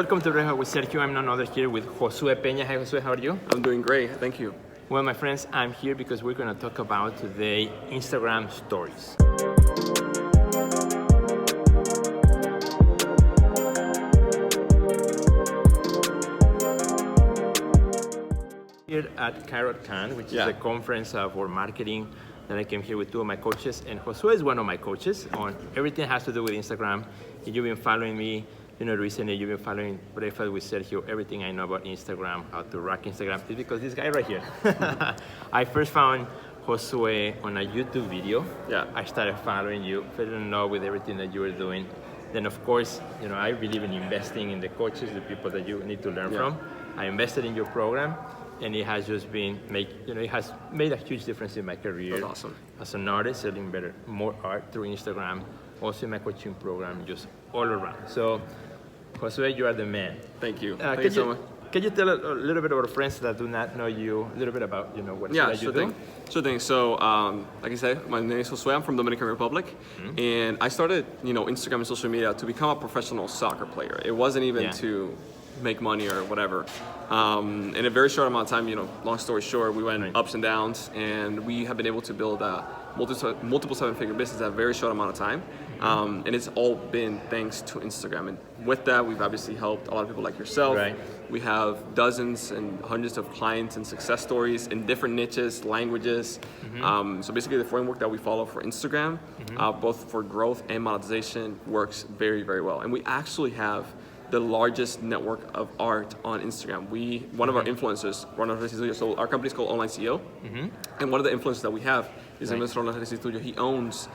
Welcome to Rejo with Sergio. I'm none other here with Josue Pena. Hi Josue, how are you? I'm doing great, thank you. Well, my friends, I'm here because we're going to talk about today Instagram stories. Here at CarrotCon, which is a conference for marketing, that I came here with two of my coaches, and Josue is one of my coaches on everything that has to do with Instagram. If you've been following me, recently you've been following Breakfast with Sergio, everything I know about Instagram, how to rock Instagram, is because this guy right here. I first found Josue on a YouTube video. Yeah. I started following you, fell in love with everything that you were doing. Then of course, I believe in investing in the coaches, the people that you need to learn from. I invested in your program, and it has just been it has made a huge difference in my career. That's awesome. As an artist, selling more art through Instagram, also in my coaching program, just all around. So, Josue, you are the man. Thank you. Thank you so much. Can you tell a little bit of our friends that do not know you, a little bit about what you do? Sure thing. So, like I said, my name is Josue. I'm from Dominican Republic, and I started, Instagram and social media to become a professional soccer player. It wasn't even to make money or whatever. In a very short amount of time, long story short, we went ups and downs, and we have been able to build a multiple seven-figure business at a very short amount of time. And it's all been thanks to Instagram. And with that, we've obviously helped a lot of people like yourself. Right. We have dozens and hundreds of clients and success stories in different niches, languages. So basically the framework that we follow for Instagram, both for growth and monetization, works very, very well. And we actually have the largest network of art on Instagram. One of our influencers, so our company is called Online CEO, and one of the influencers that we have is Mr. He owns,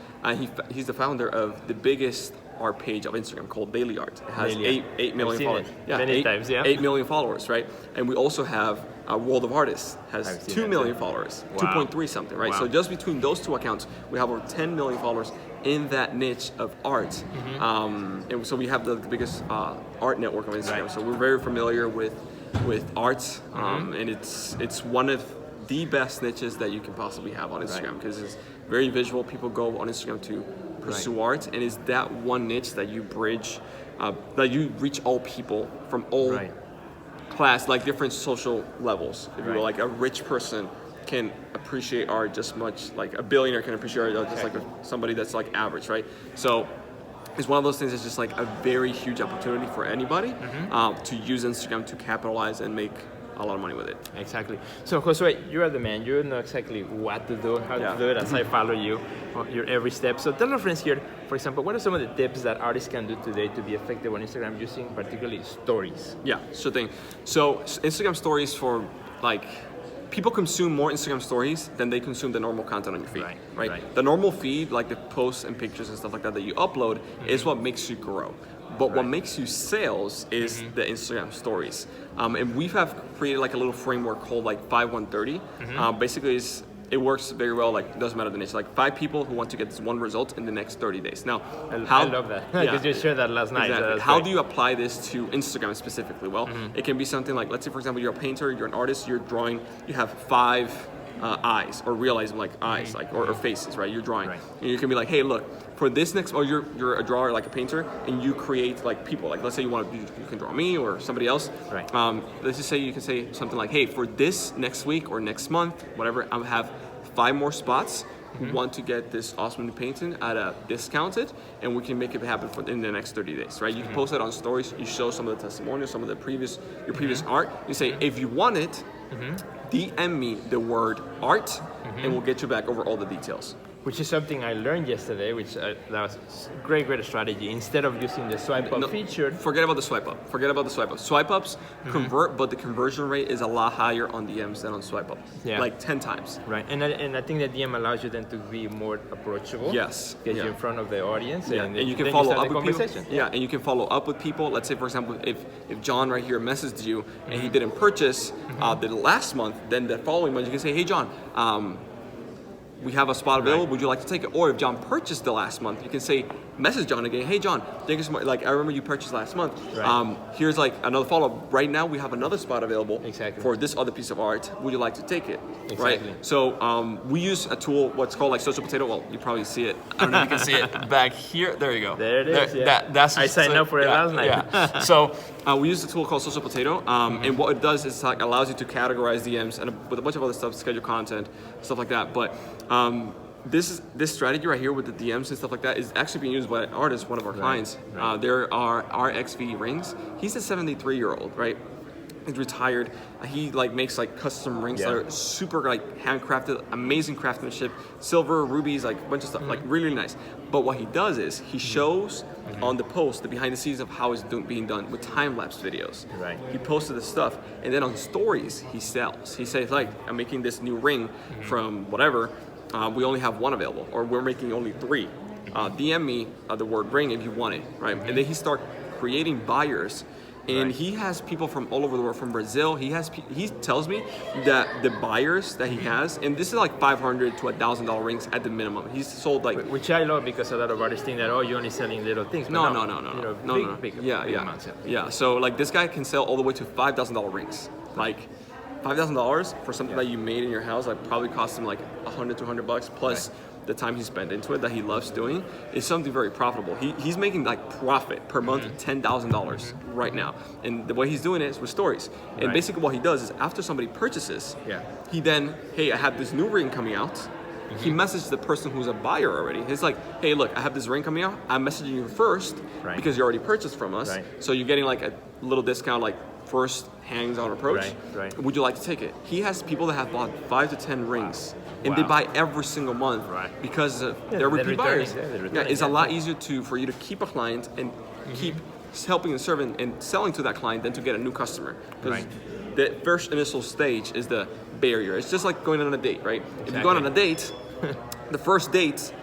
he's the founder of the biggest art page of Instagram called Daily Art. It has 8 million followers. Many times, 8 million followers, right? And we also have World of Artists, has 2 million followers, 2.3 something, right? Wow. So just between those two accounts, we have over 10 million followers in that niche of art. And so we have the biggest art network on Instagram. Right. So we're very familiar with art, and it's one of the best niches that you can possibly have on Instagram, because it's very visual. People go on Instagram to pursue art, and it's that one niche that you bridge, that you reach all people from all class, like different social levels. If you will, like a rich person can appreciate art just much like a billionaire can appreciate art just like somebody that's like average, right? So it's one of those things that's just like a very huge opportunity for anybody to use Instagram to capitalize and make a lot of money with it. Exactly. So Josue, you are the man. You know exactly what to do, how to do it, as I follow you, your every step. So tell our friends here, for example, what are some of the tips that artists can do today to be effective on Instagram using particularly stories? Yeah, sure thing. So Instagram stories for people consume more Instagram stories than they consume the normal content on your feed, right? The normal feed, like the posts and pictures and stuff like that you upload, is what makes you grow. But what makes you sales is the Instagram stories. And we have created like a little framework called like 5130. Basically, it works very well. It doesn't matter the niche. 5 people who want to get this one result in the next 30 days. Now, I love that because you shared that last night. Exactly. So how do you apply this to Instagram specifically? Well, it can be something like, let's say for example, you're a painter, you're an artist, you're drawing, you have 5 eyes, or realize them like eyes, or faces, right? You're drawing, and you can be like, hey, look, for this next, or you're a drawer, like a painter, and you create people, let's say you can draw me or somebody else. Let's just say you can say something like, hey, for this next week or next month, whatever, I have 5 more spots who want to get this awesome new painting at a discounted, and we can make it happen in the next 30 days, right? You can post it on stories, you show some of the testimonials, some of the previous art, you say, if you want it, DM me the word art, and we'll get you back over all the details. Which is something I learned yesterday, which that was great strategy. Instead of using the swipe up feature. Forget about the swipe up. Swipe ups convert, but the conversion rate is a lot higher on DMs than on swipe up. Like 10 times. Right, and I think that DM allows you then to be more approachable. Yes. Get you in front of the audience. And you can follow up with people. And you can follow up with people. Let's say, for example, if John right here messaged you and he didn't purchase the last month, then the following month you can say, hey John, we have a spot available, would you like to take it? Or if John purchased the last month, you can say, message John again. Hey John, thank you so much. Like I remember you purchased last month. Right. Here's like another follow-up. Right now we have another spot available Exactly. for this other piece of art. Would you like to take it? Exactly. Right. So we use a tool, what's called like Social Potato. Well, you probably see it. I don't know if you can see it back here. There you go. There it is. Yeah. That's I signed up for it last night. Yeah. So we use a tool called Social Potato, and what it does is like allows you to categorize DMs and with a bunch of other stuff, schedule content, stuff like that. But this strategy right here with the DMs and stuff like that is actually being used by an artist, one of our clients. Right. There are RXV rings. He's a 73-year-old, right? He's retired. He like makes like custom rings that are super like handcrafted, amazing craftsmanship, silver, rubies, like a bunch of stuff, like really nice. But what he does is he shows on the post the behind the scenes of how it's being done with time-lapse videos. Right. He posted this stuff, and then on stories he sells. He says like, I'm making this new ring from whatever. We only have one available, or we're making only 3. DM me the word ring if you want it, right? And then he start creating buyers. And he has people from all over the world, from Brazil. He tells me that the buyers that he has, and this is like $500 to $1,000 rings at the minimum. He's sold like, which I love because a lot of artists think that you're only selling little things. But no. Big amounts. Yeah. So like this guy can sell all the way to $5,000 rings. Like $5,000 for something that you made in your house, like probably cost him like $100 to $200 plus. Right. The time he spent into it that he loves doing is something very profitable. He's making like profit per month $10,000 right now, and the way he's doing it is with stories. And basically what he does is after somebody purchases, he then, hey, I have this new ring coming out. He messages the person who's a buyer already. He's like, hey, look, I have this ring coming out. I'm messaging you first because you already purchased from us. So you're getting like a little discount, like first hands-on approach. Would you like to take it? He has people that have bought 5 to 10 rings. And they buy every single month because they're repeat buyers. It's a lot easier for you to keep a client and keep helping and serving and selling to that client than to get a new customer. Because the first initial stage is the barrier. It's just like going on a date, right? If you go on a date, the first date,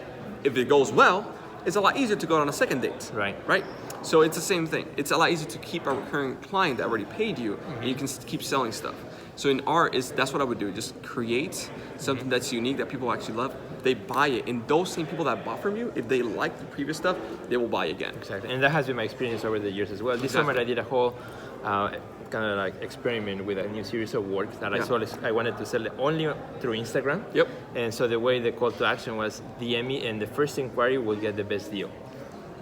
if it goes well, it's a lot easier to go on a second date. Right? So it's the same thing. It's a lot easier to keep a recurring client that already paid you, and you can keep selling stuff. So in art, that's what I would do. Just create something that's unique that people actually love. They buy it, and those same people that bought from you, if they like the previous stuff, they will buy again. Exactly, and that has been my experience over the years as well. This summer I did a whole kind of like experiment with a new series of work that I wanted to sell it only through Instagram. And so the way the call to action was DM me, and the first inquiry will get the best deal.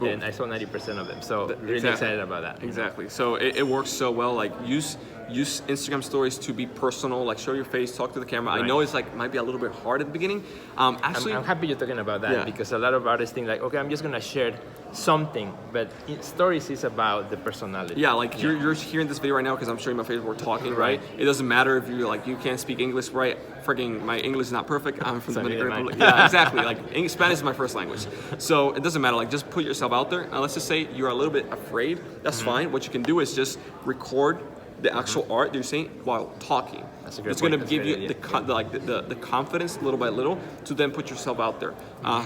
And I sold 90% of them, so really excited about that. Exactly. So it works so well. Like use Instagram stories to be personal. Like show your face, talk to the camera. I know it's like might be a little bit hard at the beginning. Actually, I'm happy you're talking about that because a lot of artists think like, okay, I'm just gonna share something, but stories is about the personality. Yeah, like you're hearing this video right now because I'm showing my face. We're talking, right? It doesn't matter if you can't speak English, right? Freaking my English is not perfect. I'm from the Dominican Republic. Yeah, exactly. Like Spanish is my first language, so it doesn't matter. Like just put yourself out there. And let's just say you're a little bit afraid. That's fine. What you can do is just record the actual art you're saying while talking. It's going to give you the confidence little by little to then put yourself out there.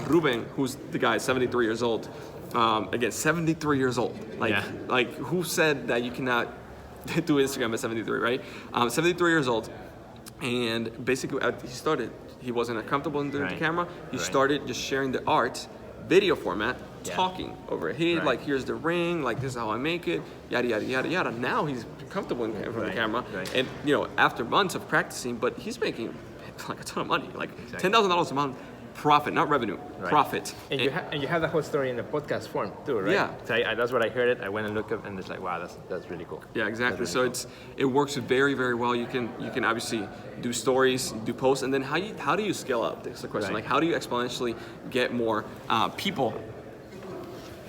Ruben, who's the guy, 73 years old. Again, 73 years old. Like who said that you cannot do Instagram at 73, right? 73 years old. And basically, he wasn't comfortable in doing the camera. He started just sharing the art, video format, talking over it. Hey, like here's the ring, like this is how I make it, yada yada yada yada. Now he's comfortable in front of the camera, and after months of practicing, but he's making like a ton of money, like $10,000 a month. Profit, not revenue. Profit. And you have the whole story in the podcast form too, right? Yeah. So that's what I heard it. I went and looked up, and it's like, wow, that's really cool. Yeah, exactly. Really so cool. it works very, very well. You can obviously do stories, do posts, and then how do you scale up? That's the question. Like how do you exponentially get more people?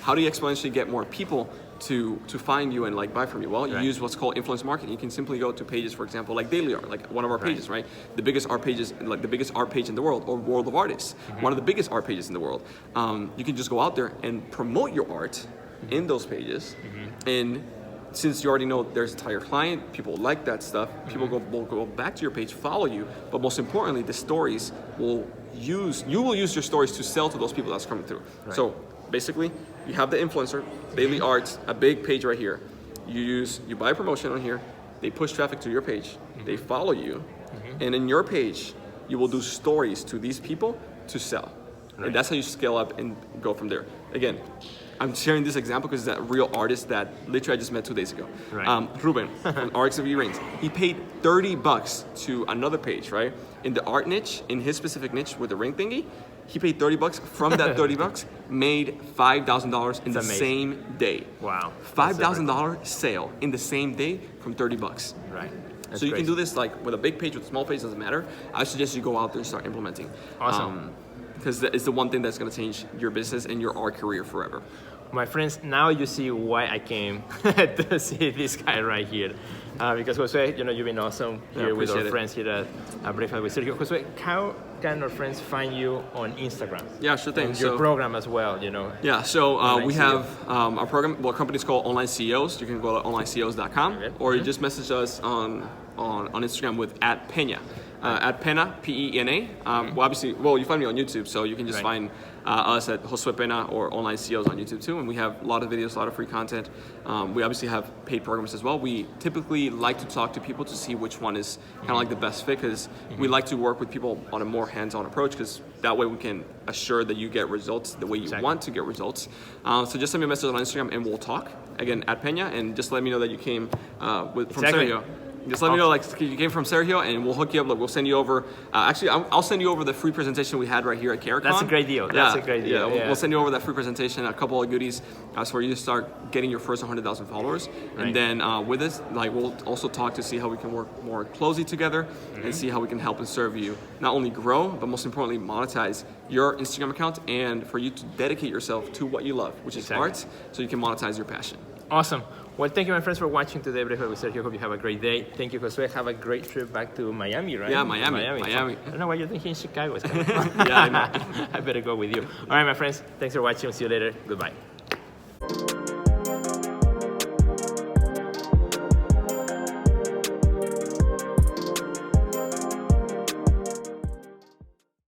How do you exponentially get more people to find you and like buy from you? Well, you use what's called influence marketing. You can simply go to pages, for example, like Daily Art, like one of our pages, right? The biggest art pages, like the biggest art page in the world, or World of Artists, one of the biggest art pages in the world. You can just go out there and promote your art in those pages, and since you already know there's a entire client, people like that stuff. People will go back to your page, follow you, but most importantly, the stories you will use your stories to sell to those people that's coming through. So basically, you have the influencer, Daily Art, a big page right here. You buy a promotion on here, they push traffic to your page, they follow you, and in your page, you will do stories to these people to sell. And that's how you scale up and go from there. Again, I'm sharing this example because it's that real artist that literally I just met 2 days ago. Right. Ruben from RXV Rings. He paid $30 to another page, right? In the art niche, in his specific niche with the ring thingy, he paid $30. From that $30, made $5,000 in the same day. Wow. $5,000 sale in the same day from $30. Right. That's so you crazy. can do this like with a big page, with a small page, doesn't matter. I suggest you go out there and start implementing. Awesome. Because it's the one thing that's going to change your business and your art career forever. My friends, now you see why I came to see this guy right here. Because Josue, you've been awesome here with our friends here at Breakfast with Sergio. Josue, how can our friends find you on Instagram? Yeah, sure thing. And your program as well, Yeah, so we have our program, our company is called Online CEOs. You can go to onlineCEOs.com, or you just message us on Instagram with @Pena. @Pena, P-E-N-A. You find me on YouTube, so you can just find us at Josue Pena or Online CEOs on YouTube too. And we have a lot of videos, a lot of free content. We obviously have paid programs as well. We typically like to talk to people to see which one is kind of like the best fit, because we like to work with people on a more hands-on approach, because that way we can assure that you get results the way you want to get results. So just send me a message on Instagram and we'll talk. Again, @Pena, and just let me know that you came from Sergio. Just let me know, like, you came from Sergio, and we'll hook you up. Look, we'll send you over. Actually, I'll send you over the free presentation we had right here at CarrotCon. That's a great deal. That's a great deal. We'll send you over that free presentation, a couple of goodies for you to start getting your first 100,000 followers. Right. And then with this, like, we'll also talk to see how we can work more closely together and see how we can help and serve you, not only grow, but most importantly, monetize your Instagram account, and for you to dedicate yourself to what you love, which is art, so you can monetize your passion. Awesome. Well, thank you, my friends, for watching today. Breakfast with Sergio. Hope you have a great day. Thank you, Josue. Have a great trip back to Miami, right? Yeah, Miami. I don't know why you're thinking in Chicago. It's kind of Yeah, I know. I better go with you. All right, my friends. Thanks for watching. See you later. Goodbye.